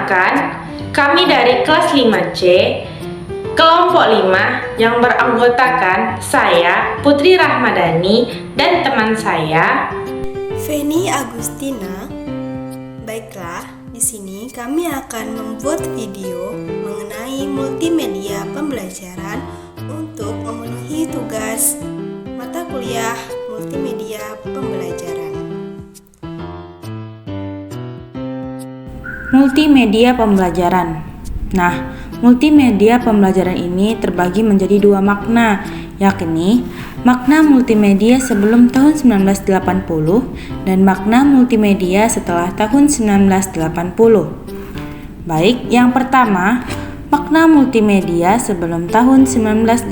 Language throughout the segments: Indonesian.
Perkenalkan, kami dari kelas 5C, kelompok 5 yang beranggotakan saya, Putri Rahmadani, dan teman saya, Feni Agustina. Baiklah, di sini kami akan membuat video mengenai multimedia pembelajaran untuk memenuhi tugas mata kuliah multimedia pembelajaran. Multimedia pembelajaran. Nah, multimedia pembelajaran ini terbagi menjadi dua makna, yakni makna multimedia sebelum tahun 1980 dan makna multimedia setelah tahun 1980. Baik, yang pertama, makna multimedia sebelum tahun 1980,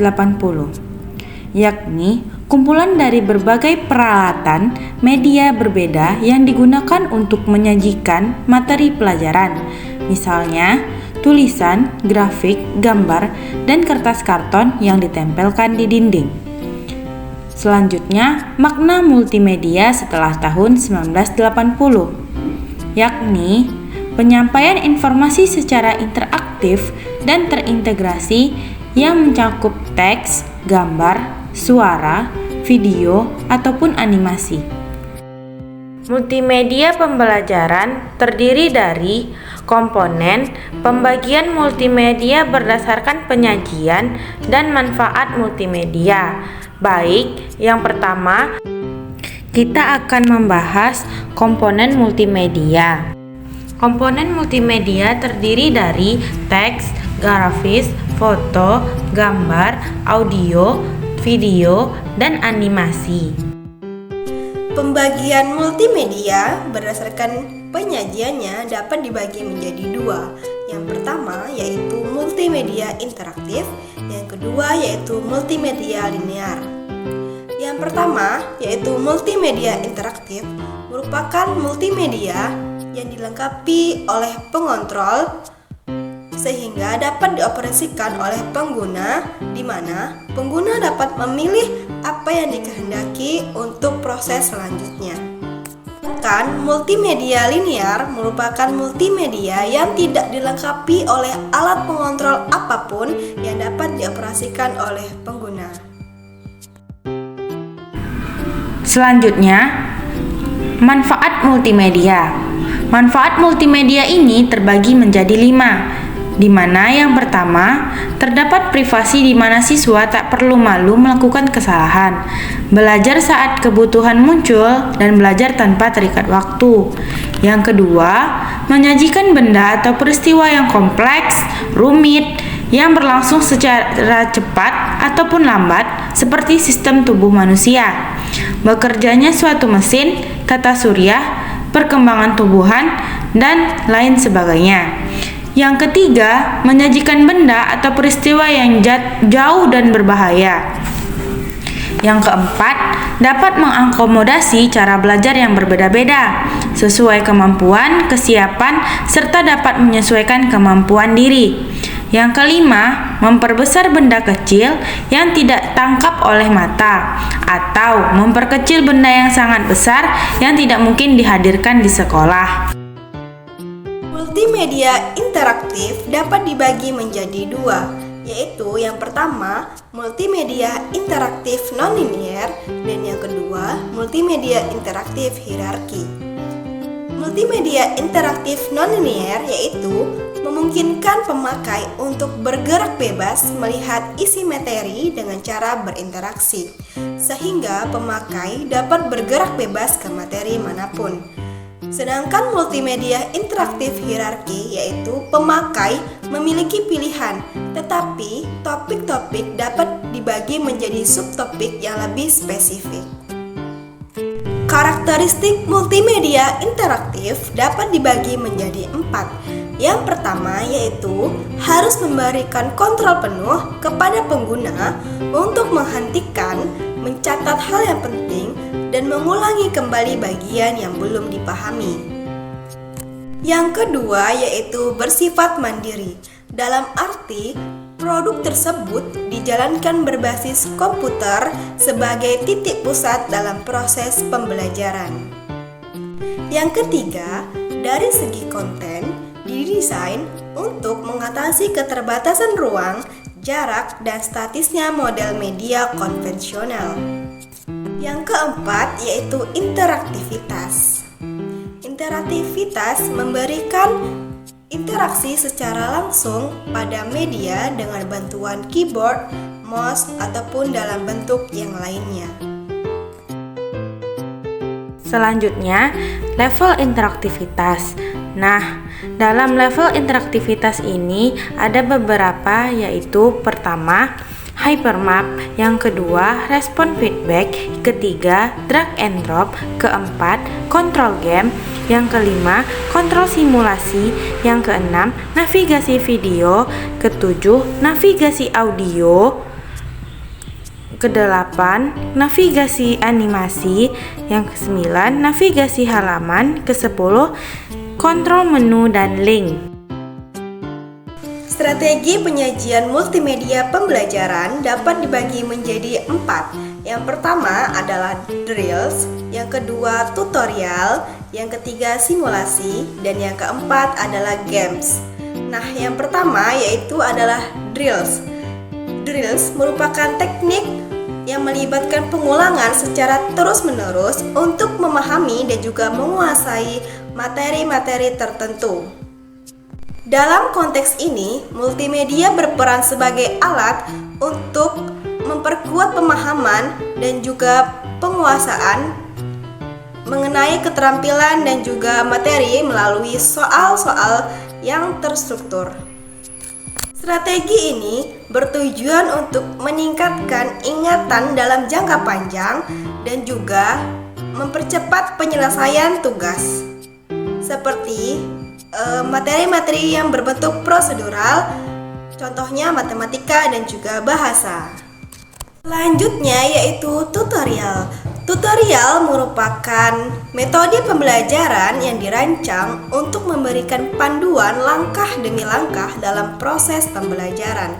yakni kumpulan dari berbagai peralatan media berbeda yang digunakan untuk menyajikan materi pelajaran, misalnya tulisan, grafik, gambar, dan kertas karton yang ditempelkan di dinding. Selanjutnya, makna multimedia setelah tahun 1980, yakni penyampaian informasi secara interaktif dan terintegrasi yang mencakup teks, gambar, suara, video, ataupun animasi. Multimedia pembelajaran terdiri dari komponen pembagian multimedia berdasarkan penyajian dan manfaat multimedia. Baik, yang pertama, kita akan membahas komponen multimedia. Komponen multimedia terdiri dari teks, grafis, foto, gambar, audio, video, dan animasi. Pembagian multimedia berdasarkan penyajiannya dapat dibagi menjadi dua. Yang pertama yaitu multimedia interaktif, yang kedua yaitu multimedia linear. Yang pertama yaitu multimedia interaktif merupakan multimedia yang dilengkapi oleh pengontrol sehingga dapat dioperasikan oleh pengguna, di mana pengguna dapat memilih apa yang dikehendaki untuk proses selanjutnya. Sedangkan multimedia linear merupakan multimedia yang tidak dilengkapi oleh alat pengontrol apapun yang dapat dioperasikan oleh pengguna. Selanjutnya, manfaat multimedia. Manfaat multimedia ini terbagi menjadi 5, di mana yang pertama, terdapat privasi di mana siswa tak perlu malu melakukan kesalahan, belajar saat kebutuhan muncul, dan belajar tanpa terikat waktu. Yang kedua, menyajikan benda atau peristiwa yang kompleks, rumit, yang berlangsung secara cepat ataupun lambat, seperti sistem tubuh manusia, bekerjanya suatu mesin, tata surya, perkembangan tumbuhan, dan lain sebagainya. Yang ketiga, menyajikan benda atau peristiwa yang jauh dan berbahaya. Yang keempat, dapat mengakomodasi cara belajar yang berbeda-beda sesuai kemampuan, kesiapan, serta dapat menyesuaikan kemampuan diri. Yang kelima, memperbesar benda kecil yang tidak tangkap oleh mata atau memperkecil benda yang sangat besar yang tidak mungkin dihadirkan di sekolah. Multimedia interaktif dapat dibagi menjadi dua, yaitu yang pertama multimedia interaktif non-linear dan yang kedua multimedia interaktif hierarki. Multimedia interaktif non-linear yaitu memungkinkan pemakai untuk bergerak bebas melihat isi materi dengan cara berinteraksi, sehingga pemakai dapat bergerak bebas ke materi manapun. Sedangkan multimedia interaktif hierarki yaitu pemakai memiliki pilihan, tetapi topik-topik dapat dibagi menjadi subtopik yang lebih spesifik. Karakteristik multimedia interaktif dapat dibagi menjadi 4. Yang pertama yaitu harus memberikan kontrol penuh kepada pengguna untuk menghentikan, mencatat hal yang penting, dan mengulangi kembali bagian yang belum dipahami. Yang kedua yaitu bersifat mandiri, dalam arti produk tersebut dijalankan berbasis komputer sebagai titik pusat dalam proses pembelajaran. Yang ketiga, dari segi konten, didesain untuk mengatasi keterbatasan ruang, jarak, dan statisnya model media konvensional. Yang keempat yaitu interaktivitas. Interaktivitas memberikan interaksi secara langsung pada media dengan bantuan keyboard, mouse, ataupun dalam bentuk yang lainnya. Selanjutnya, level interaktivitas. Nah, dalam level interaktivitas ini ada beberapa, yaitu pertama, hypermap, yang kedua, respon feedback, ketiga, drag and drop, keempat, control game, yang kelima, kontrol simulasi, yang keenam, navigasi video, ketujuh, navigasi audio, kedelapan, navigasi animasi, yang kesembilan, navigasi halaman, kesepuluh, kontrol menu dan link. Strategi penyajian multimedia pembelajaran dapat dibagi menjadi 4. Yang pertama adalah drills, yang kedua tutorial, yang ketiga simulasi, dan yang keempat adalah games. Nah, yang pertama yaitu adalah drills. Drills merupakan teknik yang melibatkan pengulangan secara terus-menerus untuk memahami dan juga menguasai materi-materi tertentu. Dalam konteks ini, multimedia berperan sebagai alat untuk memperkuat pemahaman dan juga penguasaan mengenai keterampilan dan juga materi melalui soal-soal yang terstruktur. Strategi ini bertujuan untuk meningkatkan ingatan dalam jangka panjang dan juga mempercepat penyelesaian tugas. Seperti materi-materi yang berbentuk prosedural, contohnya matematika dan juga bahasa. Selanjutnya yaitu tutorial. Tutorial merupakan metode pembelajaran yang dirancang untuk memberikan panduan langkah demi langkah dalam proses pembelajaran.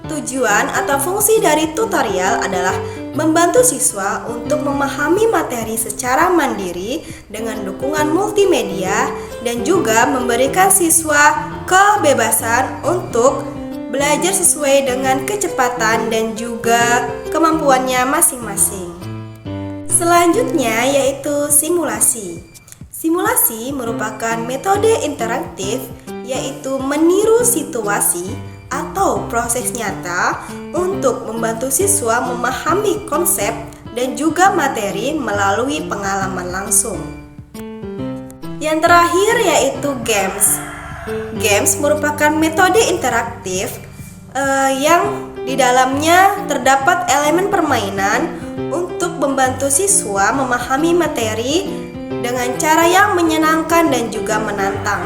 Tujuan atau fungsi dari tutorial adalah membantu siswa untuk memahami materi secara mandiri dengan dukungan multimedia dan juga memberikan siswa kebebasan untuk belajar sesuai dengan kecepatan dan juga kemampuannya masing-masing. Selanjutnya yaitu simulasi. Simulasi merupakan metode interaktif yaitu meniru situasi atau proses nyata untuk membantu siswa memahami konsep dan juga materi melalui pengalaman langsung. Yang terakhir yaitu games. Games merupakan metode interaktif yang di dalamnya terdapat elemen permainan untuk membantu siswa memahami materi dengan cara yang menyenangkan dan juga menantang.